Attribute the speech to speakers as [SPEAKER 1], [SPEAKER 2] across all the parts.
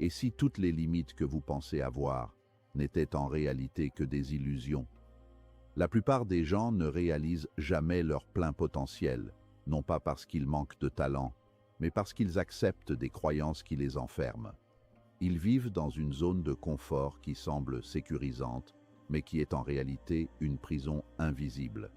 [SPEAKER 1] Et si toutes les limites que vous pensez avoir n'étaient en réalité que des illusions? La plupart des gens ne réalisent jamais leur plein potentiel, non pas parce qu'ils manquent de talent, mais parce qu'ils acceptent des croyances qui les enferment. Ils vivent dans une zone de confort qui semble sécurisante, mais qui est en réalité une prison invisible.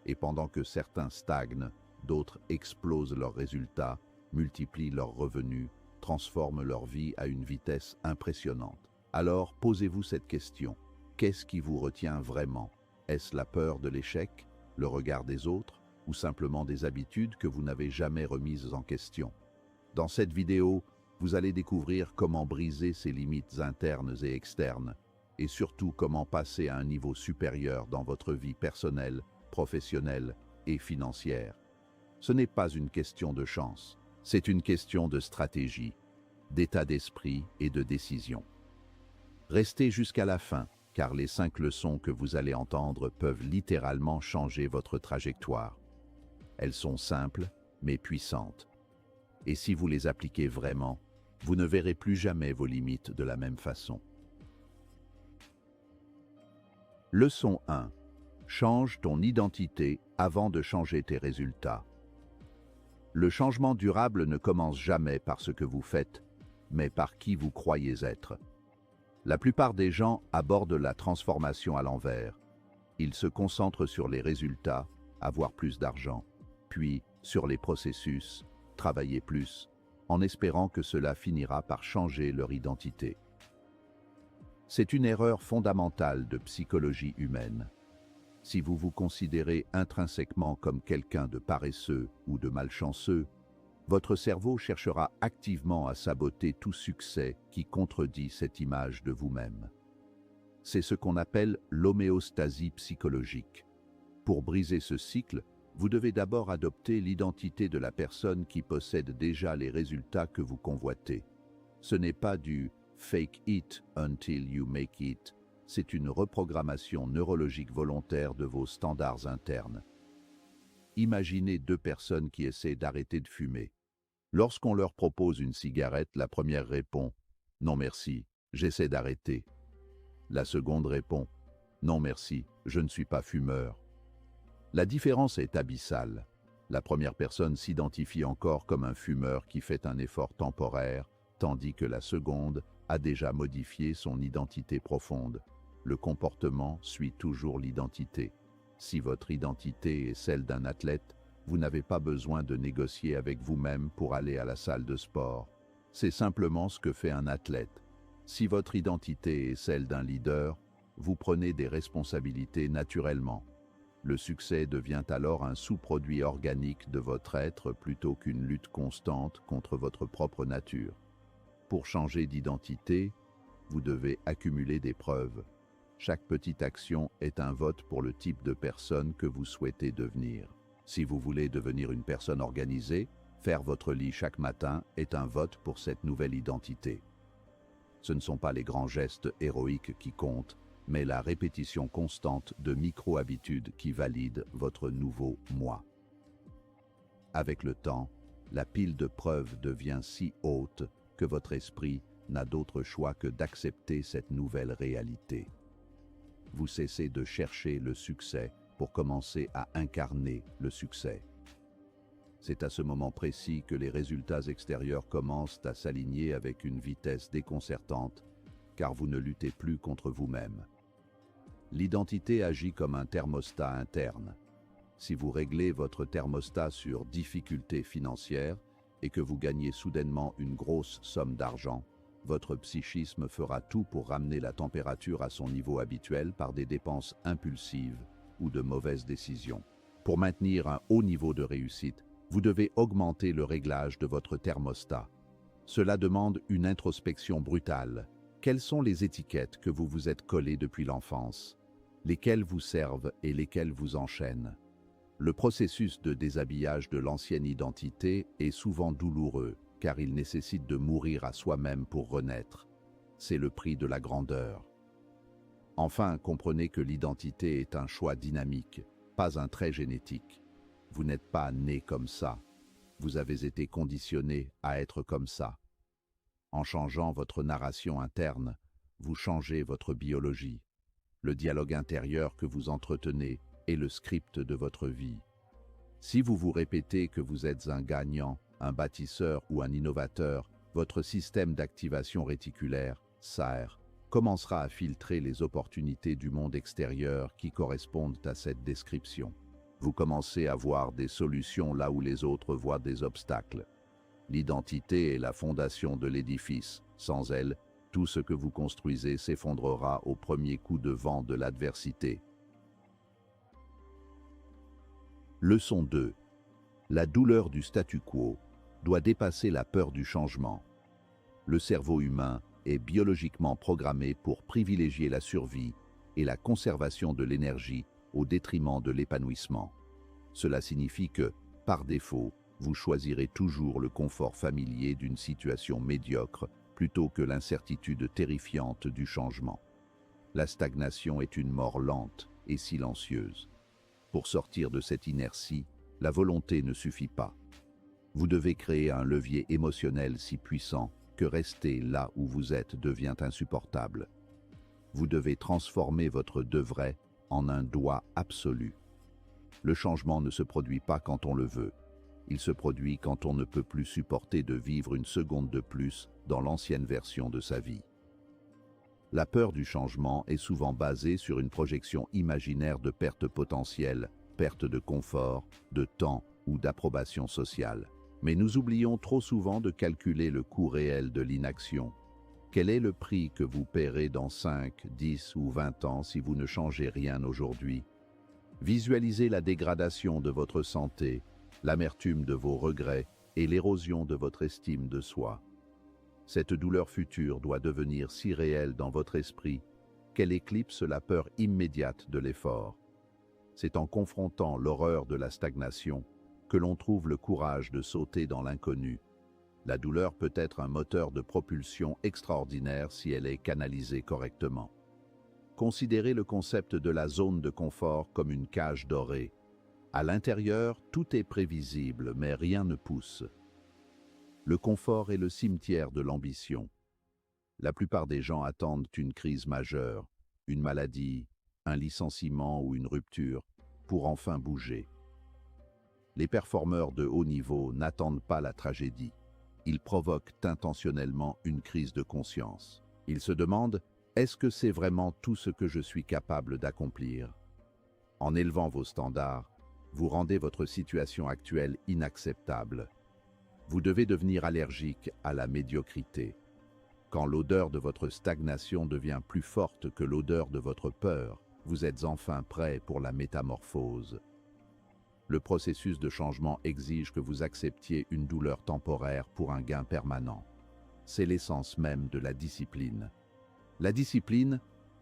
[SPEAKER 1] Et pendant que certains stagnent, d'autres explosent leurs résultats, multiplient leurs revenus, transforment leur vie à une vitesse impressionnante. Alors posez-vous cette question: qu'est-ce qui vous retient vraiment? Est-ce la peur de l'échec, le regard des autres, ou simplement des habitudes que vous n'avez jamais remises en question? Dans cette vidéo, vous allez découvrir comment briser ces limites internes et externes, et surtout comment passer à un niveau supérieur dans votre vie personnelle, professionnelle et financière. Ce n'est pas une question de chance, c'est une question de stratégie, d'état d'esprit et de décision. Restez jusqu'à la fin, car les 5 leçons que vous allez entendre peuvent littéralement changer votre trajectoire. Elles sont simples, mais puissantes. Et si vous les appliquez vraiment, vous ne verrez plus jamais vos limites de la même façon. Leçon 1. Change ton identité avant de changer tes résultats. Le changement durable ne commence jamais par ce que vous faites, mais par qui vous croyez être. La plupart des gens abordent la transformation à l'envers. Ils se concentrent sur les résultats, avoir plus d'argent, puis sur les processus, travailler plus, en espérant que cela finira par changer leur identité. C'est une erreur fondamentale de psychologie humaine. Si vous vous considérez intrinsèquement comme quelqu'un de paresseux ou de malchanceux, votre cerveau cherchera activement à saboter tout succès qui contredit cette image de vous-même. C'est ce qu'on appelle l'homéostasie psychologique. Pour briser ce cycle, vous devez d'abord adopter l'identité de la personne qui possède déjà les résultats que vous convoitez. Ce n'est pas du « fake it until you make it », c'est une reprogrammation neurologique volontaire de vos standards internes. Imaginez 2 personnes qui essaient d'arrêter de fumer. Lorsqu'on leur propose une cigarette, la première répond « Non merci, j'essaie d'arrêter ». La seconde répond « Non merci, je ne suis pas fumeur ». La différence est abyssale. La première personne s'identifie encore comme un fumeur qui fait un effort temporaire, tandis que la seconde a déjà modifié son identité profonde. Le comportement suit toujours l'identité. Si votre identité est celle d'un athlète, vous n'avez pas besoin de négocier avec vous-même pour aller à la salle de sport. C'est simplement ce que fait un athlète. Si votre identité est celle d'un leader, vous prenez des responsabilités naturellement. Le succès devient alors un sous-produit organique de votre être plutôt qu'une lutte constante contre votre propre nature. Pour changer d'identité, vous devez accumuler des preuves. Chaque petite action est un vote pour le type de personne que vous souhaitez devenir. Si vous voulez devenir une personne organisée, faire votre lit chaque matin est un vote pour cette nouvelle identité. Ce ne sont pas les grands gestes héroïques qui comptent, mais la répétition constante de micro-habitudes qui valident votre nouveau moi. Avec le temps, la pile de preuves devient si haute que votre esprit n'a d'autre choix que d'accepter cette nouvelle réalité. Vous cessez de chercher le succès pour commencer à incarner le succès. C'est à ce moment précis que les résultats extérieurs commencent à s'aligner avec une vitesse déconcertante, car vous ne luttez plus contre vous-même. L'identité agit comme un thermostat interne. Si vous réglez votre thermostat sur difficultés financières et que vous gagnez soudainement une grosse somme d'argent, votre psychisme fera tout pour ramener la température à son niveau habituel par des dépenses impulsives ou de mauvaises décisions. Pour maintenir un haut niveau de réussite, vous devez augmenter le réglage de votre thermostat. Cela demande une introspection brutale. Quelles sont les étiquettes que vous vous êtes collées depuis l'enfance? Lesquelles vous servent et lesquelles vous enchaînent? Le processus de déshabillage de l'ancienne identité est souvent douloureux, car il nécessite de mourir à soi-même pour renaître. C'est le prix de la grandeur. Enfin, comprenez que l'identité est un choix dynamique, pas un trait génétique. Vous n'êtes pas né comme ça. Vous avez été conditionné à être comme ça. En changeant votre narration interne, vous changez votre biologie. Le dialogue intérieur que vous entretenez est le script de votre vie. Si vous vous répétez que vous êtes un gagnant, un bâtisseur ou un innovateur, votre système d'activation réticulaire, SAR, commencera à filtrer les opportunités du monde extérieur qui correspondent à cette description. Vous commencez à voir des solutions là où les autres voient des obstacles. L'identité est la fondation de l'édifice. Sans elle, tout ce que vous construisez s'effondrera au premier coup de vent de l'adversité. Leçon 2. La douleur du statu quo doit dépasser la peur du changement. Le cerveau humain est biologiquement programmé pour privilégier la survie et la conservation de l'énergie au détriment de l'épanouissement. Cela signifie que, par défaut, vous choisirez toujours le confort familier d'une situation médiocre plutôt que l'incertitude terrifiante du changement. La stagnation est une mort lente et silencieuse. Pour sortir de cette inertie, la volonté ne suffit pas. Vous devez créer un levier émotionnel si puissant que rester là où vous êtes devient insupportable. Vous devez transformer votre devrait en un doit absolu. Le changement ne se produit pas quand on le veut. Il se produit quand on ne peut plus supporter de vivre une seconde de plus dans l'ancienne version de sa vie. La peur du changement est souvent basée sur une projection imaginaire de perte potentielle, perte de confort, de temps ou d'approbation sociale. Mais nous oublions trop souvent de calculer le coût réel de l'inaction. Quel est le prix que vous paierez dans 5, 10 ou 20 ans si vous ne changez rien aujourd'hui? Visualisez la dégradation de votre santé, l'amertume de vos regrets et l'érosion de votre estime de soi. Cette douleur future doit devenir si réelle dans votre esprit qu'elle éclipse la peur immédiate de l'effort. C'est en confrontant l'horreur de la stagnation que l'on trouve le courage de sauter dans l'inconnu. La douleur peut être un moteur de propulsion extraordinaire si elle est canalisée correctement. Considérez le concept de la zone de confort comme une cage dorée. À l'intérieur, tout est prévisible, mais rien ne pousse. Le confort est le cimetière de l'ambition. La plupart des gens attendent une crise majeure, une maladie, un licenciement ou une rupture, pour enfin bouger. Les performeurs de haut niveau n'attendent pas la tragédie. Ils provoquent intentionnellement une crise de conscience. Ils se demandent « Est-ce que c'est vraiment tout ce que je suis capable d'accomplir ?» En élevant vos standards, vous rendez votre situation actuelle inacceptable. Vous devez devenir allergique à la médiocrité. Quand l'odeur de votre stagnation devient plus forte que l'odeur de votre peur, vous êtes enfin prêt pour la métamorphose. Le processus de changement exige que vous acceptiez une douleur temporaire pour un gain permanent. C'est l'essence même de la discipline. La discipline,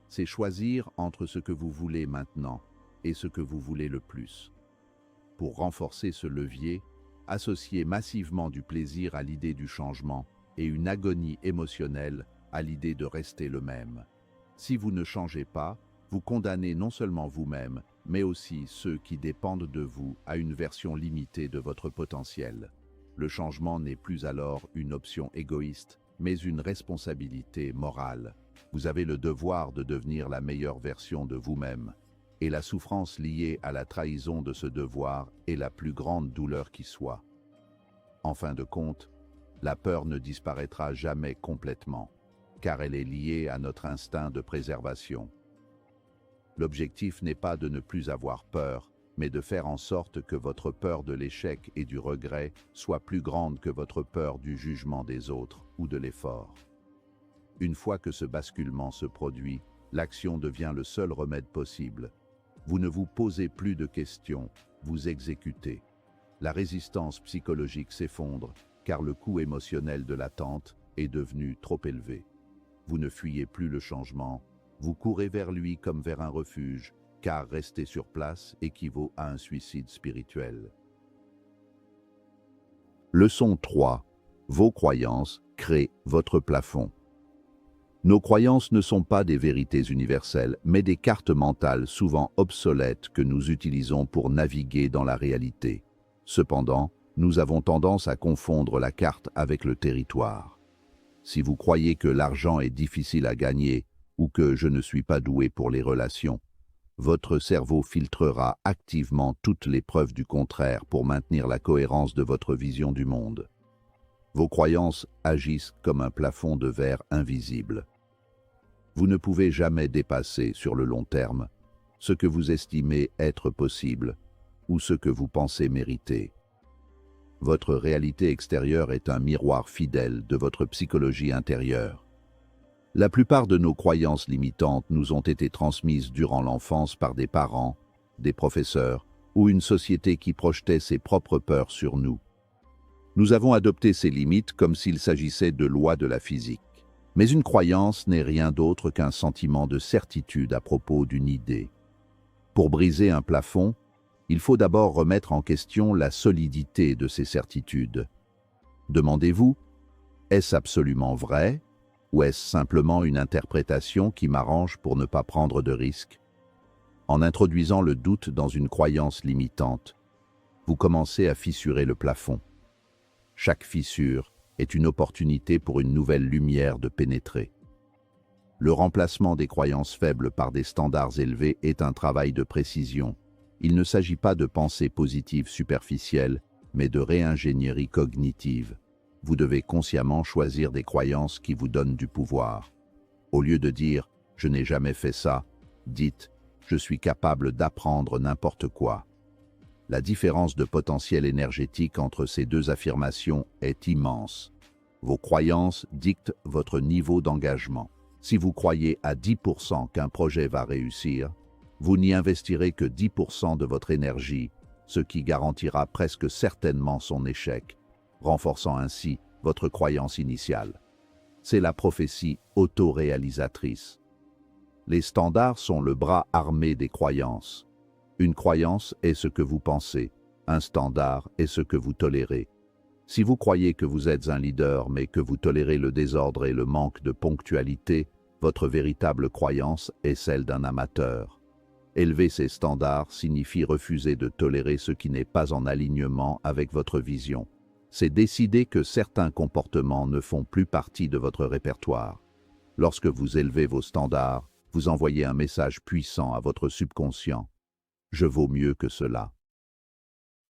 [SPEAKER 1] c'est choisir entre ce que vous voulez maintenant et ce que vous voulez le plus. Pour renforcer ce levier, associez massivement du plaisir à l'idée du changement et une agonie émotionnelle à l'idée de rester le même. Si vous ne changez pas, vous condamnez non seulement vous-même, mais aussi ceux qui dépendent de vous à une version limitée de votre potentiel. Le changement n'est plus alors une option égoïste, mais une responsabilité morale. Vous avez le devoir de devenir la meilleure version de vous-même. Et la souffrance liée à la trahison de ce devoir est la plus grande douleur qui soit. En fin de compte, la peur ne disparaîtra jamais complètement, car elle est liée à notre instinct de préservation. L'objectif n'est pas de ne plus avoir peur, mais de faire en sorte que votre peur de l'échec et du regret soit plus grande que votre peur du jugement des autres ou de l'effort. Une fois que ce basculement se produit, l'action devient le seul remède possible. Vous ne vous posez plus de questions, vous exécutez. La résistance psychologique s'effondre, car le coût émotionnel de l'attente est devenu trop élevé. Vous ne fuyez plus le changement, vous courez vers lui comme vers un refuge, car rester sur place équivaut à un suicide spirituel. Leçon 3. Vos croyances créent votre plafond. Nos croyances ne sont pas des vérités universelles, mais des cartes mentales souvent obsolètes que nous utilisons pour naviguer dans la réalité. Cependant, nous avons tendance à confondre la carte avec le territoire. Si vous croyez que l'argent est difficile à gagner ou que je ne suis pas doué pour les relations, votre cerveau filtrera activement toutes les preuves du contraire pour maintenir la cohérence de votre vision du monde. Vos croyances agissent comme un plafond de verre invisible. Vous ne pouvez jamais dépasser, sur le long terme, ce que vous estimez être possible ou ce que vous pensez mériter. Votre réalité extérieure est un miroir fidèle de votre psychologie intérieure. La plupart de nos croyances limitantes nous ont été transmises durant l'enfance par des parents, des professeurs ou une société qui projetait ses propres peurs sur nous. Nous avons adopté ces limites comme s'il s'agissait de lois de la physique. Mais une croyance n'est rien d'autre qu'un sentiment de certitude à propos d'une idée. Pour briser un plafond, il faut d'abord remettre en question la solidité de ces certitudes. Demandez-vous, est-ce absolument vrai ou est-ce simplement une interprétation qui m'arrange pour ne pas prendre de risques? En introduisant le doute dans une croyance limitante, vous commencez à fissurer le plafond. Chaque fissure est une opportunité pour une nouvelle lumière de pénétrer. Le remplacement des croyances faibles par des standards élevés est un travail de précision. Il ne s'agit pas de pensée positive superficielle, mais de réingénierie cognitive. Vous devez consciemment choisir des croyances qui vous donnent du pouvoir. Au lieu de dire « je n'ai jamais fait ça », dites « je suis capable d'apprendre n'importe quoi ». La différence de potentiel énergétique entre ces deux affirmations est immense. Vos croyances dictent votre niveau d'engagement. Si vous croyez à 10% qu'un projet va réussir, vous n'y investirez que 10% de votre énergie, ce qui garantira presque certainement son échec, renforçant ainsi votre croyance initiale. C'est la prophétie autoréalisatrice. Les standards sont le bras armé des croyances. Une croyance est ce que vous pensez, un standard est ce que vous tolérez. Si vous croyez que vous êtes un leader mais que vous tolérez le désordre et le manque de ponctualité, votre véritable croyance est celle d'un amateur. Élever ces standards signifie refuser de tolérer ce qui n'est pas en alignement avec votre vision. C'est décider que certains comportements ne font plus partie de votre répertoire. Lorsque vous élevez vos standards, vous envoyez un message puissant à votre subconscient. Je vaux mieux que cela.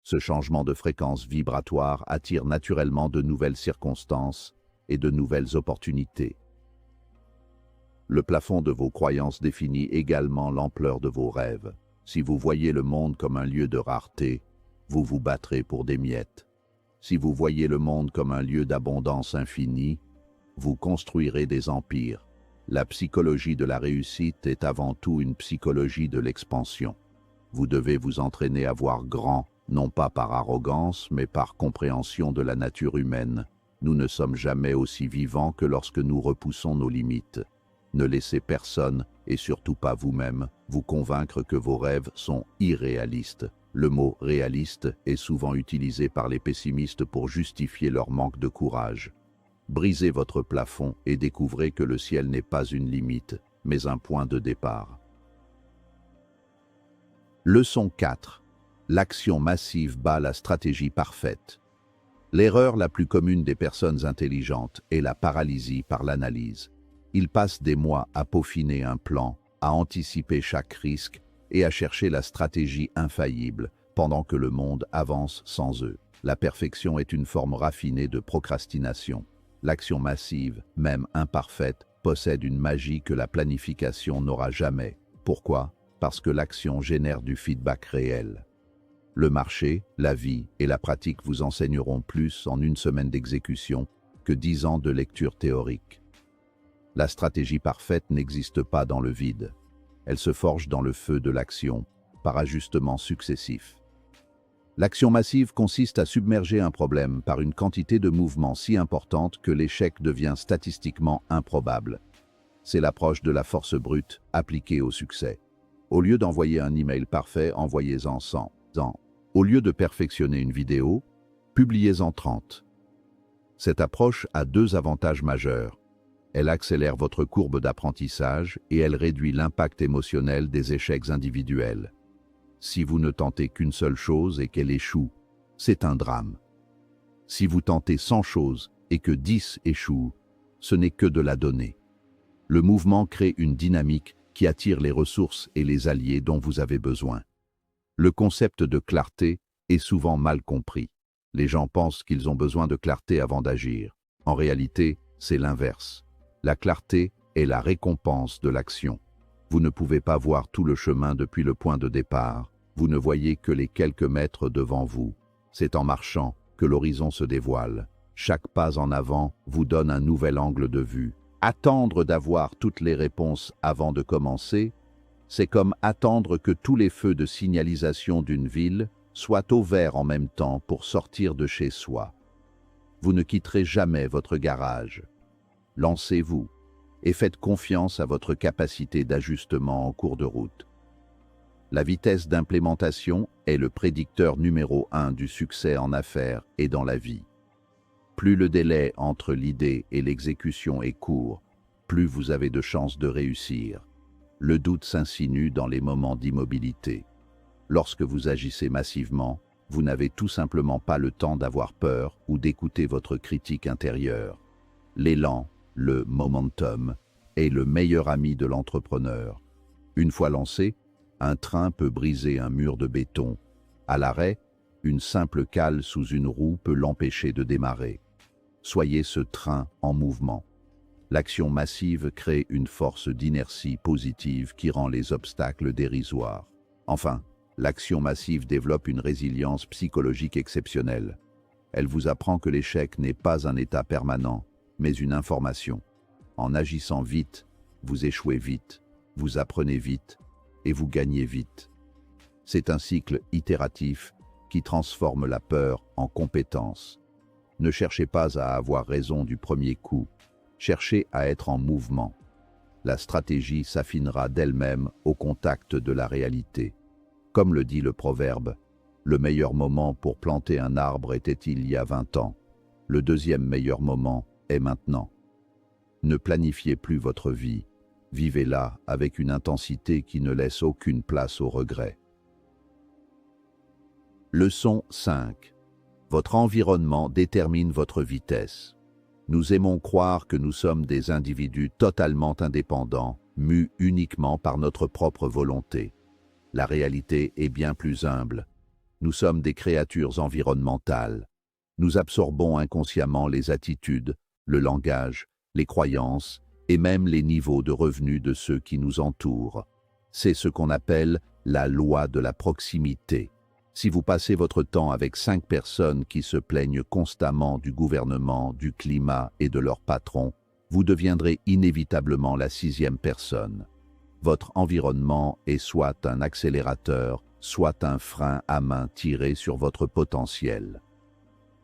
[SPEAKER 1] Ce changement de fréquence vibratoire attire naturellement de nouvelles circonstances et de nouvelles opportunités. Le plafond de vos croyances définit également l'ampleur de vos rêves. Si vous voyez le monde comme un lieu de rareté, vous vous battrez pour des miettes. Si vous voyez le monde comme un lieu d'abondance infinie, vous construirez des empires. La psychologie de la réussite est avant tout une psychologie de l'expansion. Vous devez vous entraîner à voir grand, non pas par arrogance, mais par compréhension de la nature humaine. Nous ne sommes jamais aussi vivants que lorsque nous repoussons nos limites. Ne laissez personne, et surtout pas vous-même, vous convaincre que vos rêves sont irréalistes. Le mot « réaliste » est souvent utilisé par les pessimistes pour justifier leur manque de courage. Brisez votre plafond et découvrez que le ciel n'est pas une limite, mais un point de départ. Leçon 4. L'action massive bat la stratégie parfaite. L'erreur la plus commune des personnes intelligentes est la paralysie par l'analyse. Ils passent des mois à peaufiner un plan, à anticiper chaque risque et à chercher la stratégie infaillible, pendant que le monde avance sans eux. La perfection est une forme raffinée de procrastination. L'action massive, même imparfaite, possède une magie que la planification n'aura jamais. Pourquoi ? Parce que l'action génère du feedback réel. Le marché, la vie et la pratique vous enseigneront plus en une semaine d'exécution que 10 ans de lecture théorique. La stratégie parfaite n'existe pas dans le vide. Elle se forge dans le feu de l'action, par ajustements successifs. L'action massive consiste à submerger un problème par une quantité de mouvements si importante que l'échec devient statistiquement improbable. C'est l'approche de la force brute appliquée au succès. Au lieu d'envoyer un email parfait, envoyez-en 100. Au lieu de perfectionner une vidéo, publiez-en 30. Cette approche a deux avantages majeurs. Elle accélère votre courbe d'apprentissage et elle réduit l'impact émotionnel des échecs individuels. Si vous ne tentez qu'une seule chose et qu'elle échoue, c'est un drame. Si vous tentez 100 choses et que 10 échouent, ce n'est que de la donnée. Le mouvement crée une dynamique qui attire les ressources et les alliés dont vous avez besoin. Le concept de clarté est souvent mal compris. Les gens pensent qu'ils ont besoin de clarté avant d'agir. En réalité, c'est l'inverse. La clarté est la récompense de l'action. Vous ne pouvez pas voir tout le chemin depuis le point de départ. Vous ne voyez que les quelques mètres devant vous. C'est en marchant que l'horizon se dévoile. Chaque pas en avant vous donne un nouvel angle de vue. Attendre d'avoir toutes les réponses avant de commencer, c'est comme attendre que tous les feux de signalisation d'une ville soient au vert en même temps pour sortir de chez soi. Vous ne quitterez jamais votre garage. Lancez-vous et faites confiance à votre capacité d'ajustement en cours de route. La vitesse d'implémentation est le prédicteur numéro 1 du succès en affaires et dans la vie. Plus le délai entre l'idée et l'exécution est court, plus vous avez de chances de réussir. Le doute s'insinue dans les moments d'immobilité. Lorsque vous agissez massivement, vous n'avez tout simplement pas le temps d'avoir peur ou d'écouter votre critique intérieure. L'élan, le momentum, est le meilleur ami de l'entrepreneur. Une fois lancé, un train peut briser un mur de béton. À l'arrêt, une simple cale sous une roue peut l'empêcher de démarrer. Soyez ce train en mouvement. L'action massive crée une force d'inertie positive qui rend les obstacles dérisoires. Enfin, l'action massive développe une résilience psychologique exceptionnelle. Elle vous apprend que l'échec n'est pas un état permanent, mais une information. En agissant vite, vous échouez vite, vous apprenez vite et vous gagnez vite. C'est un cycle itératif qui transforme la peur en compétence. Ne cherchez pas à avoir raison du premier coup, cherchez à être en mouvement. La stratégie s'affinera d'elle-même au contact de la réalité. Comme le dit le proverbe, le meilleur moment pour planter un arbre était il y a 20 ans. Le deuxième meilleur moment est maintenant. Ne planifiez plus votre vie, vivez-la avec une intensité qui ne laisse aucune place au regret. Leçon 5. Votre environnement détermine votre vitesse. Nous aimons croire que nous sommes des individus totalement indépendants, mus uniquement par notre propre volonté. La réalité est bien plus humble. Nous sommes des créatures environnementales. Nous absorbons inconsciemment les attitudes, le langage, les croyances et même les niveaux de revenus de ceux qui nous entourent. C'est ce qu'on appelle la loi de la proximité. Si vous passez votre temps avec 5 personnes qui se plaignent constamment du gouvernement, du climat et de leur patron, vous deviendrez inévitablement la 6e personne. Votre environnement est soit un accélérateur, soit un frein à main tiré sur votre potentiel.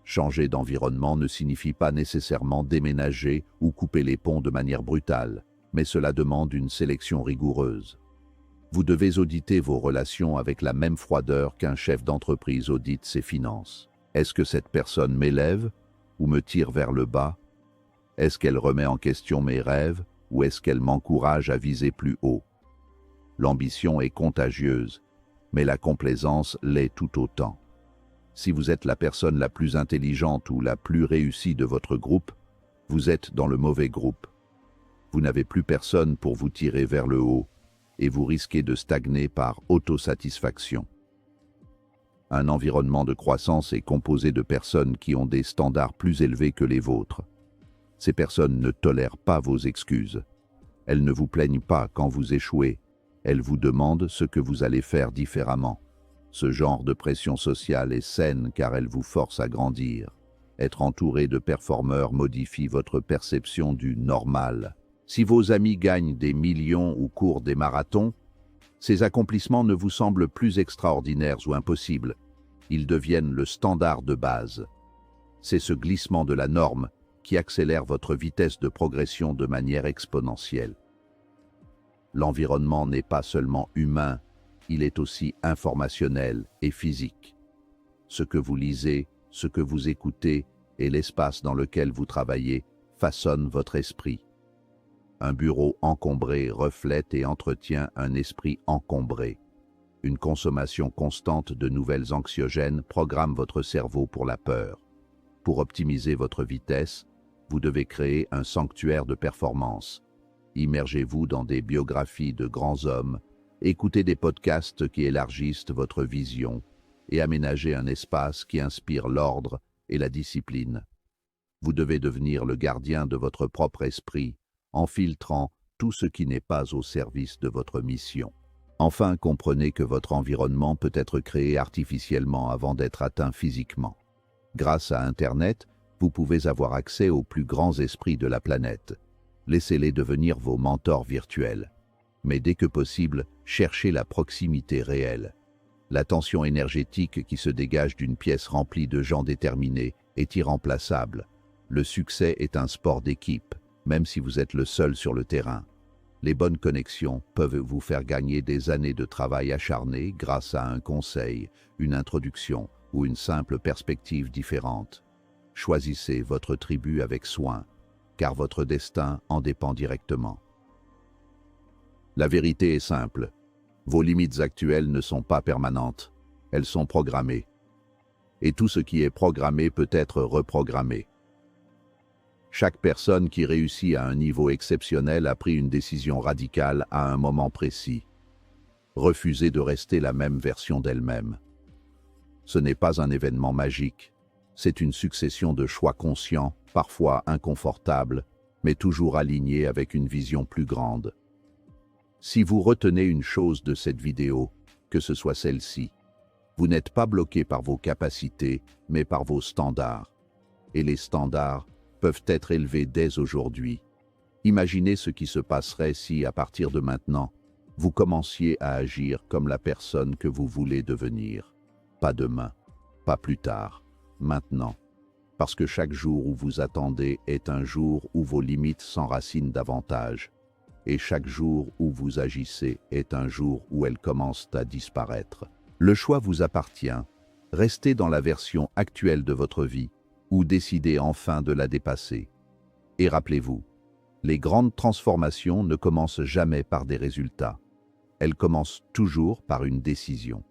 [SPEAKER 1] Changer d'environnement ne signifie pas nécessairement déménager ou couper les ponts de manière brutale, mais cela demande une sélection rigoureuse. Vous devez auditer vos relations avec la même froideur qu'un chef d'entreprise audite ses finances. Est-ce que cette personne m'élève ou me tire vers le bas? Est-ce qu'elle remet en question mes rêves ou est-ce qu'elle m'encourage à viser plus haut? L'ambition est contagieuse, mais la complaisance l'est tout autant. Si vous êtes la personne la plus intelligente ou la plus réussie de votre groupe, vous êtes dans le mauvais groupe. Vous n'avez plus personne pour vous tirer vers le haut et vous risquez de stagner par autosatisfaction. Un environnement de croissance est composé de personnes qui ont des standards plus élevés que les vôtres. Ces personnes ne tolèrent pas vos excuses. Elles ne vous plaignent pas quand vous échouez. Elles vous demandent ce que vous allez faire différemment. Ce genre de pression sociale est saine car elle vous force à grandir. Être entouré de performeurs modifie votre perception du normal. Si vos amis gagnent des millions ou courent des marathons, ces accomplissements ne vous semblent plus extraordinaires ou impossibles. Ils deviennent le standard de base. C'est ce glissement de la norme qui accélère votre vitesse de progression de manière exponentielle. L'environnement n'est pas seulement humain, il est aussi informationnel et physique. Ce que vous lisez, ce que vous écoutez et l'espace dans lequel vous travaillez façonnent votre esprit. Un bureau encombré reflète et entretient un esprit encombré. Une consommation constante de nouvelles anxiogènes programme votre cerveau pour la peur. Pour optimiser votre vitesse, vous devez créer un sanctuaire de performance. Immergez-vous dans des biographies de grands hommes, écoutez des podcasts qui élargissent votre vision et aménagez un espace qui inspire l'ordre et la discipline. Vous devez devenir le gardien de votre propre esprit en filtrant tout ce qui n'est pas au service de votre mission. Enfin, comprenez que votre environnement peut être créé artificiellement avant d'être atteint physiquement. Grâce à Internet, vous pouvez avoir accès aux plus grands esprits de la planète. Laissez-les devenir vos mentors virtuels. Mais dès que possible, cherchez la proximité réelle. La tension énergétique qui se dégage d'une pièce remplie de gens déterminés est irremplaçable. Le succès est un sport d'équipe, même si vous êtes le seul sur le terrain. Les bonnes connexions peuvent vous faire gagner des années de travail acharné grâce à un conseil, une introduction ou une simple perspective différente. Choisissez votre tribu avec soin, car votre destin en dépend directement. La vérité est simple. Vos limites actuelles ne sont pas permanentes, elles sont programmées. Et tout ce qui est programmé peut être reprogrammé. Chaque personne qui réussit à un niveau exceptionnel a pris une décision radicale à un moment précis. Refuser de rester la même version d'elle-même. Ce n'est pas un événement magique, c'est une succession de choix conscients, parfois inconfortables, mais toujours alignés avec une vision plus grande. Si vous retenez une chose de cette vidéo, que ce soit celle-ci, vous n'êtes pas bloqué par vos capacités, mais par vos standards. Et les standards peuvent être élevés dès aujourd'hui. Imaginez ce qui se passerait si, à partir de maintenant, vous commenciez à agir comme la personne que vous voulez devenir. Pas demain, pas plus tard, maintenant. Parce que chaque jour où vous attendez est un jour où vos limites s'enracinent davantage. Et chaque jour où vous agissez est un jour où elles commencent à disparaître. Le choix vous appartient. Restez dans la version actuelle de votre vie ou décidez enfin de la dépasser. Et rappelez-vous, les grandes transformations ne commencent jamais par des résultats. Elles commencent toujours par une décision.